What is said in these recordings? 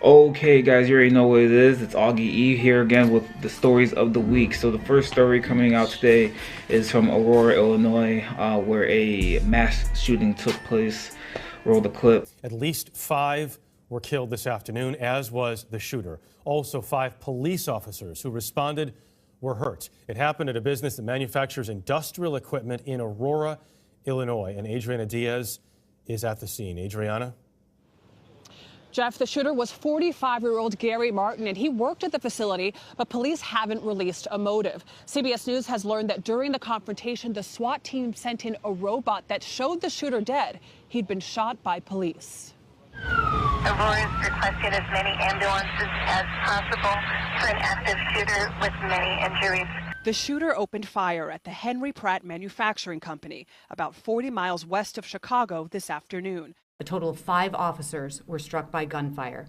Okay, guys, you already know what it is. It's Augy-E here again with the stories of the week. So the first story coming out today is from Aurora, Illinois, where a mass shooting took place. Roll the clip. At least 5 were killed this afternoon, as was the shooter. Also, 5 police officers who responded were hurt. It happened at a business that manufactures industrial equipment in Aurora, Illinois. And Adriana Diaz is at the scene. Adriana? Jeff, the shooter was 45-year-old Gary Martin, and he worked at the facility, but police haven't released a motive. CBS News has learned that during the confrontation, the SWAT team sent in a robot that showed the shooter dead. He'd been shot by police. Aurora is requesting as many ambulances as possible for an active shooter with many injuries. The shooter opened fire at the Henry Pratt Manufacturing Company, about 40 miles west of Chicago, this afternoon. A total of 5 officers were struck by gunfire.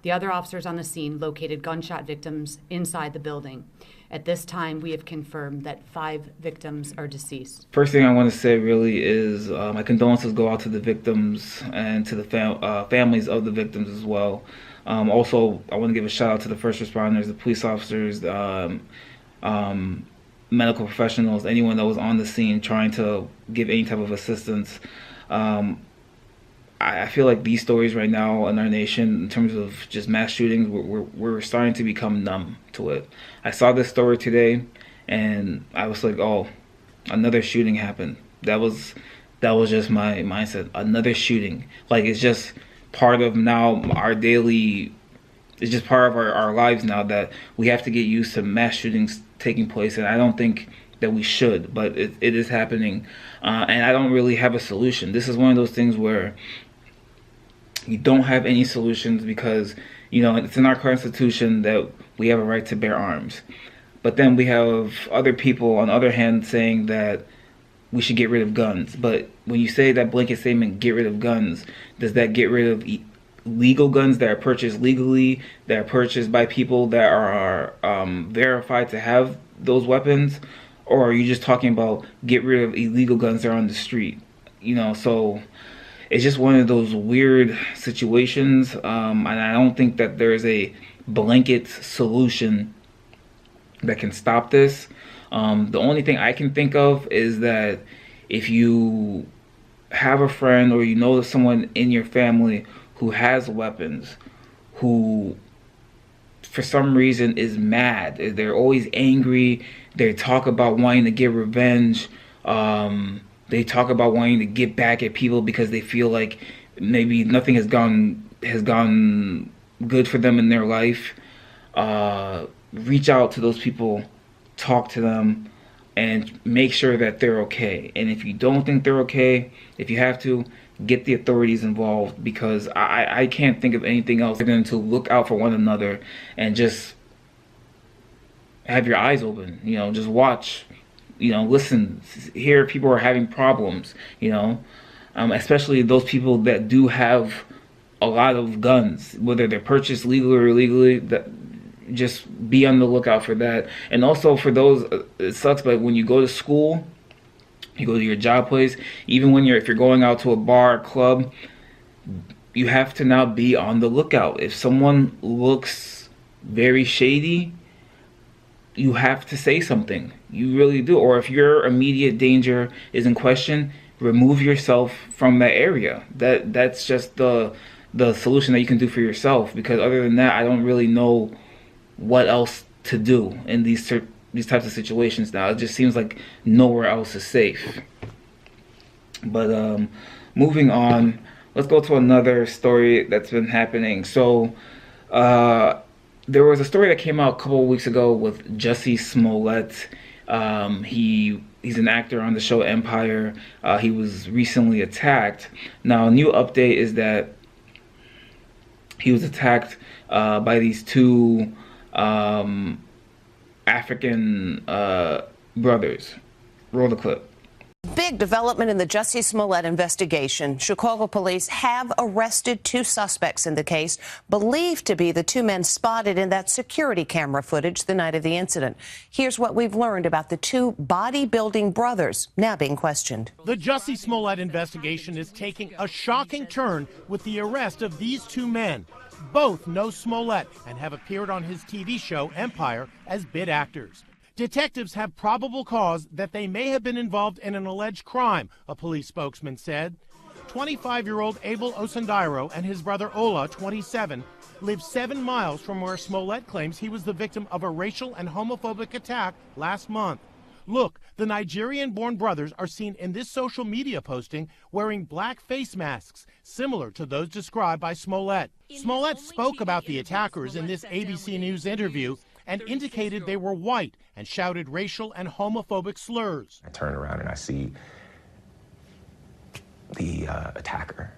The other officers on the scene located gunshot victims inside the building. At this time, we have confirmed that 5 victims are deceased. First thing I want to say really is my condolences go out to the victims and to the families of the victims as well. Also, I want to give a shout out to the first responders, the police officers, medical professionals, anyone that was on the scene trying to give any type of assistance. I feel like these stories right now in our nation, in terms of just mass shootings, we're starting to become numb to it. I saw this story today, and I was like, oh, another shooting happened. That was just my mindset. Another shooting. Like, it's just part of now our daily. It's just part of our lives now that we have to get used to mass shootings taking place, and I don't think that we should, but it is happening, and I don't really have a solution. This is one of those things where you don't have any solutions because, you know, it's in our Constitution that we have a right to bear arms. But then we have other people on the other hand saying that we should get rid of guns. But when you say that blanket statement, get rid of guns, does that get rid of legal guns that are purchased legally, that are purchased by people that are verified to have those weapons? Or are you just talking about get rid of illegal guns that are on the street? You know, so it's just one of those weird situations, and I don't think that there's a blanket solution that can stop this. The only thing I can think of is that if you have a friend or you know someone in your family who has weapons, who for some reason is mad, they're always angry, they talk about wanting to get revenge, they talk about wanting to get back at people because they feel like maybe nothing has gone good for them in their life. Reach out to those people, talk to them, and make sure that they're okay. And if you don't think they're okay, if you have to, get the authorities involved, because I can't think of anything else than to look out for one another and just have your eyes open. You know, just watch. You know, listen, hear people are having problems, you know, especially those people that do have a lot of guns, whether they're purchased legally or illegally. That, just be on the lookout for that. And also for those, it sucks, but when you go to school, you go to your job place, even when if you're going out to a bar, club, you have to now be on the lookout. If someone looks very shady, you have to say something. You really do. Or if your immediate danger is in question, remove yourself from that area. That's just the solution that you can do for yourself, because other than that, I don't really know what else to do in these types of situations now. It just seems like nowhere else is safe. But moving on, let's go to another story that's been happening. So there was a story that came out a couple of weeks ago with Jussie Smollet. He's an actor on the show Empire. He was recently attacked. Now, a new update is that he was attacked by these 2 African brothers. Roll the clip. Big development in the Jussie Smollet investigation. Chicago police have arrested 2 suspects in the case, believed to be the 2 men spotted in that security camera footage the night of the incident. Here's what we've learned about the 2 bodybuilding brothers now being questioned. The Jussie Smollet investigation is taking a shocking turn with the arrest of these 2 men. Both know Smollet and have appeared on his TV show Empire as bit actors. Detectives have probable cause that they may have been involved in an alleged crime, a police spokesman said. 25-year-old Abel Osundairo and his brother Ola, 27, live 7 miles from where Smollet claims he was the victim of a racial and homophobic attack last month. Look, the Nigerian-born brothers are seen in this social media posting wearing black face masks, similar to those described by Smollet. Smollet spoke about the attackers in this ABC News interview and indicated they were white and shouted racial and homophobic slurs. I turn around and I see the attacker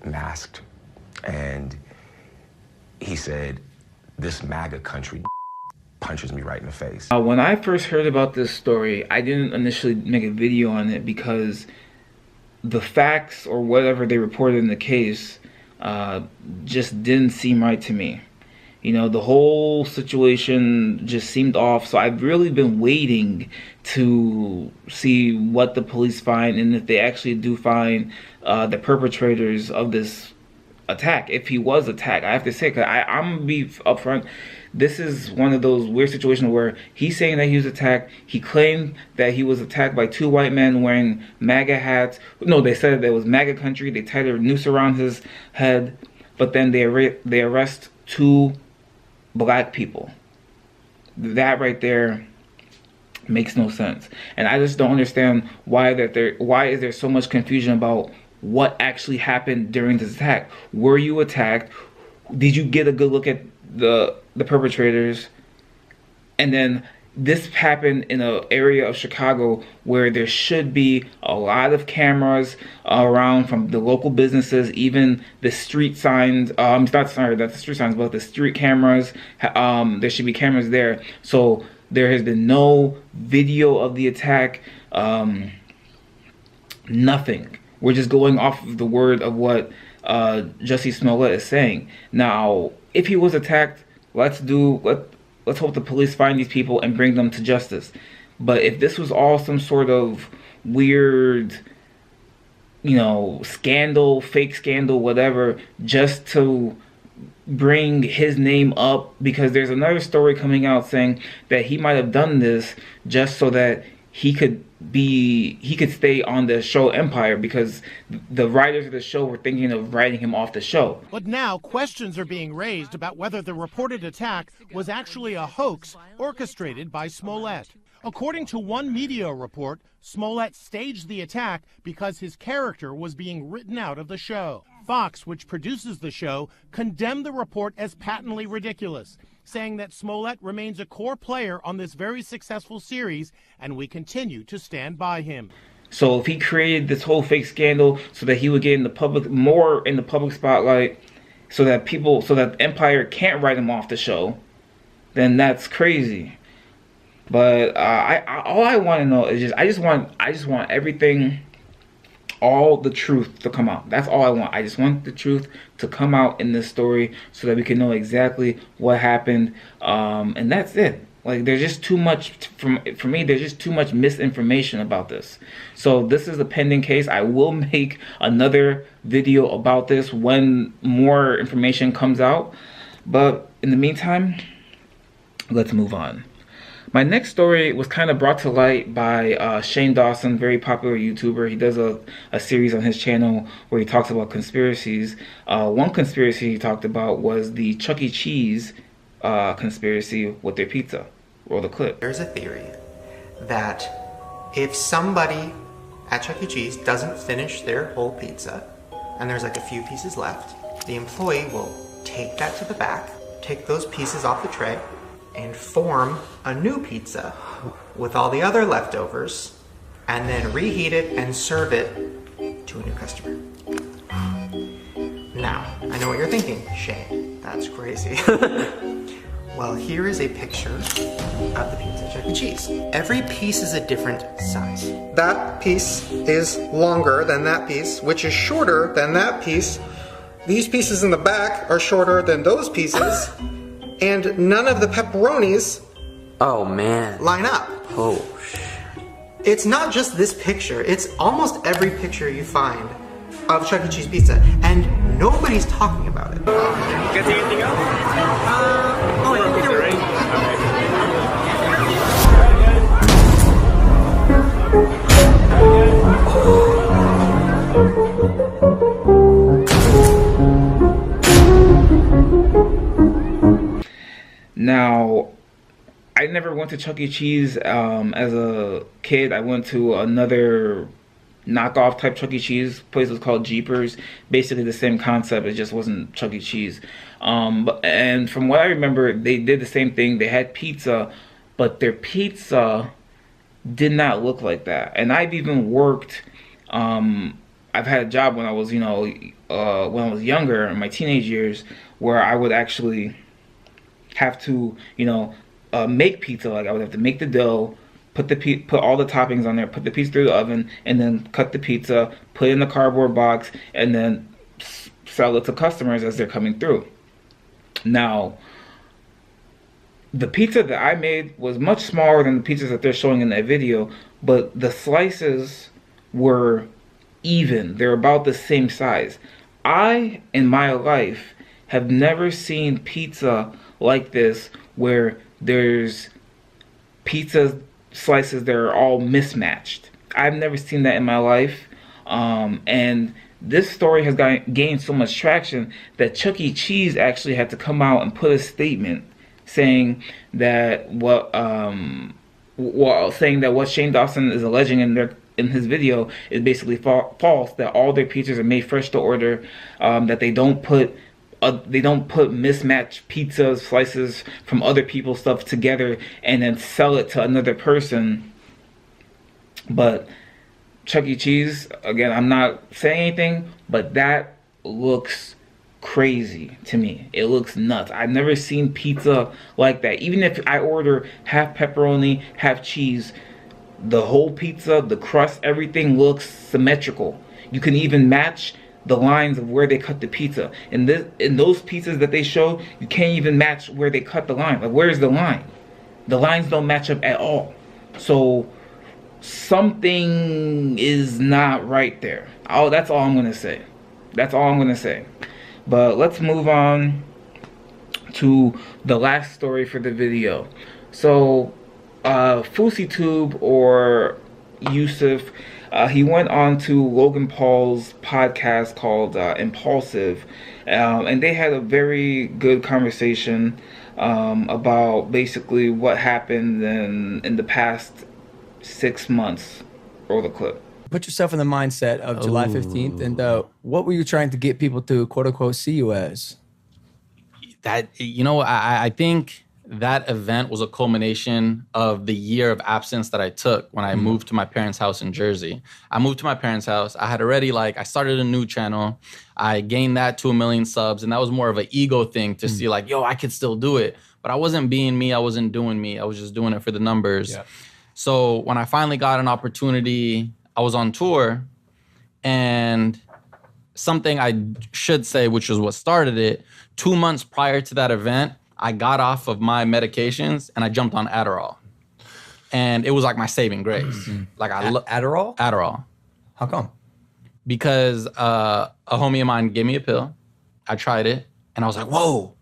masked, and he said, "This MAGA country punches me right in the face." When I first heard about this story, I didn't initially make a video on it because the facts or whatever they reported in the case just didn't seem right to me. You know, the whole situation just seemed off, so I've really been waiting to see what the police find and if they actually do find the perpetrators of this attack, if he was attacked. I have to say, because I'm going to be upfront, this is one of those weird situations where he's saying that he was attacked. He claimed that he was attacked by 2 white men wearing MAGA hats. No, they said that it was MAGA country. They tied a noose around his head, but then they arrest 2 black people. That right there makes no sense, and I just don't understand why is there so much confusion about what actually happened during this attack. Were you attacked? Did you get a good look at the perpetrators? And then this happened in an area of Chicago where there should be a lot of cameras around from the local businesses, even the street signs. Not the street signs, but the street cameras. There should be cameras there. So there has been no video of the attack. Nothing. We're just going off of the word of what Jussie Smollet is saying. Now, if he was attacked, let's hope the police find these people and bring them to justice. But if this was all some sort of weird, scandal, fake scandal, whatever, just to bring his name up, because there's another story coming out saying that he might have done this just so that he could stay on the show Empire, because the writers of the show were thinking of writing him off the show. But now questions are being raised about whether the reported attack was actually a hoax orchestrated by Smollet. According to one media report, Smollet staged the attack because his character was being written out of the show. Fox, which produces the show, condemned the report as patently ridiculous, saying that Smollet remains a core player on this very successful series, and we continue to stand by him. So if he created this whole fake scandal so that he would get in the public, more in the public spotlight, so that Empire can't write him off the show, then that's crazy. But all I want to know is I just want everything, all the truth to come out. That's all I want. I just want the truth to come out in this story so that we can know exactly what happened. And that's it. Like, there's just too much, for me, there's just too much misinformation about this. So this is a pending case. I will make another video about this when more information comes out. But in the meantime, let's move on. My next story was kind of brought to light by Shane Dawson, very popular YouTuber. He does a series on his channel where he talks about conspiracies. One conspiracy he talked about was the Chuck E. Cheese conspiracy with their pizza. Roll the clip. There's a theory that if somebody at Chuck E. Cheese doesn't finish their whole pizza, and there's like a few pieces left, the employee will take that to the back, take those pieces off the tray, and form a new pizza with all the other leftovers, and then reheat it and serve it to a new customer. Now, I know what you're thinking, Shane, that's crazy. Well, here is a picture of the pizza at Chuck E. Cheese. Every piece is a different size. That piece is longer than that piece, which is shorter than that piece. These pieces in the back are shorter than those pieces. And none of the pepperonis line up. Oh, It's not just this picture, it's almost every picture you find of Chuck E. Cheese pizza. And Nobody's talking about it. You guys see anything else? Now, I never went to Chuck E. Cheese as a kid. I went to another knockoff type Chuck E. Cheese place. Was called Jeepers. Basically the same concept. It just wasn't Chuck E. Cheese. And from what I remember, they did the same thing. They had pizza, but their pizza did not look like that. And I've even worked. I've had a job when I was, when I was younger, in my teenage years, where I would actually have to, make pizza. Like I would have to make the dough, put all the toppings on there, put the pizza through the oven, and then cut the pizza, put it in the cardboard box, and then sell it to customers as they're coming through. Now, the pizza that I made was much smaller than the pizzas that they're showing in that video, but the slices were even. They're about the same size. I, in my life, have never seen pizza like this, where there's pizza slices that are all mismatched. I've never seen that in my life. And this story has gained so much traction that Chuck E. Cheese actually had to come out and put a statement saying that what Shane Dawson is alleging in his video is basically false. That all their pizzas are made fresh to order. That they don't put mismatched pizza slices from other people's stuff together and then sell it to another person. But Chuck E. Cheese, again, I'm not saying anything, but that looks crazy to me. It looks nuts. I've never seen pizza like that. Even if I order half pepperoni, half cheese, the whole pizza, the crust, everything looks symmetrical. You can even match the lines of where they cut the pizza. In those pizzas that they show, you can't even match where they cut the line. Like, where's the line? The lines don't match up at all. So something is not right there. Oh, that's all I'm gonna say. That's all I'm gonna say. But let's move on to the last story for the video. So Fousey Tube, or Yusuf, he went on to Logan Paul's podcast called Impulsive, and they had a very good conversation about basically what happened in the past 6 months. Roll the clip. Put yourself in the mindset of July 15th, and what were you trying to get people to, quote unquote, see you as? That, I think that event was a culmination of the year of absence that I took when I moved to my parents' house in Jersey. I moved to my parents' house. I had already, I started a new channel. I gained that to 1 million subs, and that was more of an ego thing to see yo, I could still do it. But I wasn't being me. I wasn't doing me. I was just doing it for the numbers. Yeah. So when I finally got an opportunity, I was on tour, and something I should say, which was what started it, 2 months prior to that event, I got off of my medications and I jumped on Adderall. And it was like my saving grace. Adderall? Adderall. How come? Because a homie of mine gave me a pill. I tried it and I was like, whoa.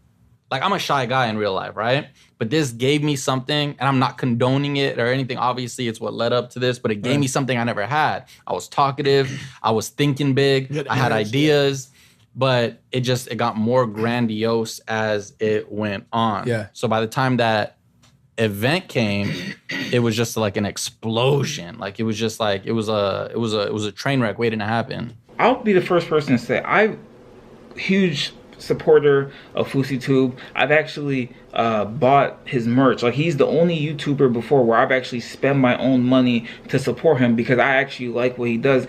I'm a shy guy in real life, right? But this gave me something, and I'm not condoning it or anything. Obviously, it's what led up to this, but it gave me something I never had. I was talkative. I was thinking big. I had ideas. But it got more grandiose as it went on. Yeah. So by the time that event came, it was just like an explosion. It was just it was a train wreck waiting to happen. I'll be the first person to say I'm huge supporter of Fousey Tube. I've actually bought his merch. He's the only YouTuber before where I've actually spent my own money to support him because I actually like what he does.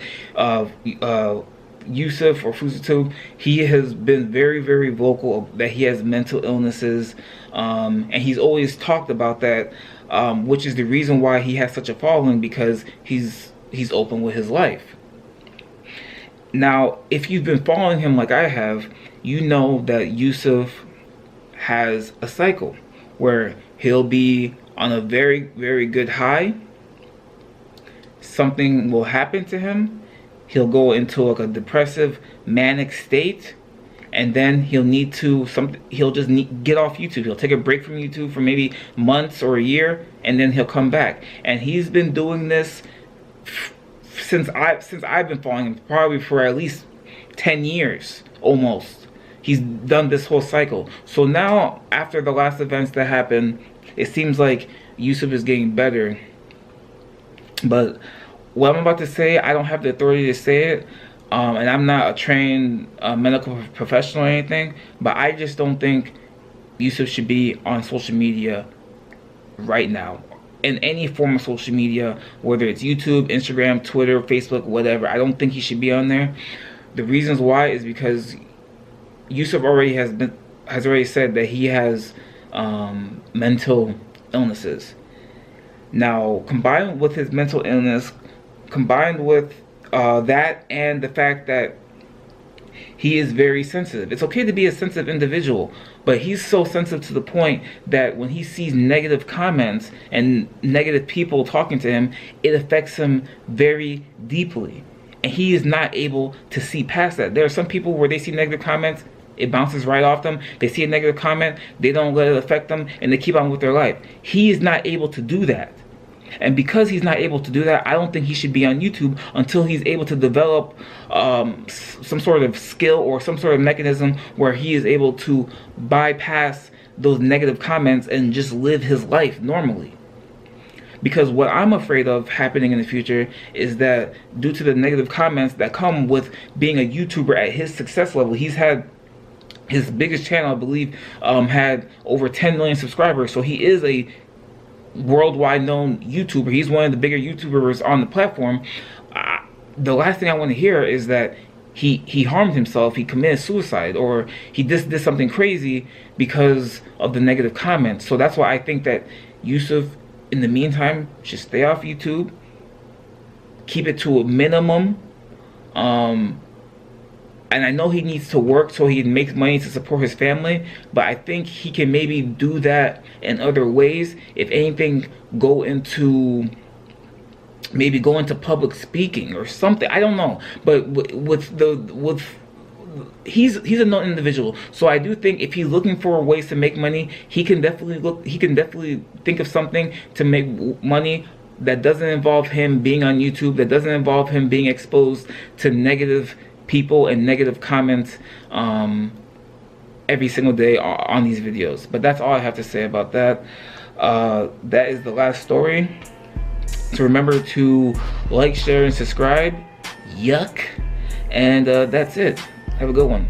Yusuf, or Fousey Tube, he has been very, very vocal that he has mental illnesses, and he's always talked about that, which is the reason why he has such a following, because he's open with his life. Now, if you've been following him like I have, you know that Yusuf has a cycle where he'll be on a very, very good high. Something will happen to him. He'll go into a depressive, manic state, and then he'll just get off YouTube. He'll take a break from YouTube for maybe months or a year, and then he'll come back. And he's been doing this since I've been following him, probably for at least 10 years almost. He's done this whole cycle. So now, after the last events that happened, it seems like Yusuf is getting better. But what I'm about to say, I don't have the authority to say it, and I'm not a trained medical professional or anything, but I just don't think Yusuf should be on social media right now. In any form of social media, whether it's YouTube, Instagram, Twitter, Facebook, whatever. I don't think he should be on there. The reasons why is because Yusuf has already said that he has mental illnesses. Now, combined with his mental illness, combined with that and the fact that he is very sensitive. It's okay to be a sensitive individual, but he's so sensitive to the point that when he sees negative comments and negative people talking to him, it affects him very deeply. And he is not able to see past that. There are some people where they see negative comments, it bounces right off them. They see a negative comment, they don't let it affect them, and they keep on with their life. He is not able to do that. And because he's not able to do that, I don't think he should be on YouTube until he's able to develop some sort of skill or some sort of mechanism where he is able to bypass those negative comments and just live his life normally. Because what I'm afraid of happening in the future is that due to the negative comments that come with being a YouTuber at his success level, he's had his biggest channel, I believe, had over 10 million subscribers. So he is a worldwide known YouTuber. He's one of the bigger YouTubers on the platform. The last thing I want to hear is that he harmed himself, he committed suicide, or he just did something crazy because of the negative comments. So that's why I think that Yusuf, in the meantime, should stay off YouTube, keep it to a minimum. And I know he needs to work so he makes money to support his family, but I think he can maybe do that in other ways. If anything, go into public speaking or something. I don't know, but he's a known individual, so I do think if he's looking for ways to make money, he can definitely think of something to make money that doesn't involve him being on YouTube, that doesn't involve him being exposed to negative people and negative comments every single day on these videos. But that's all I have to say about that. That is the last story. So remember to like, share, and subscribe. Yuck. And that's it. Have a good one.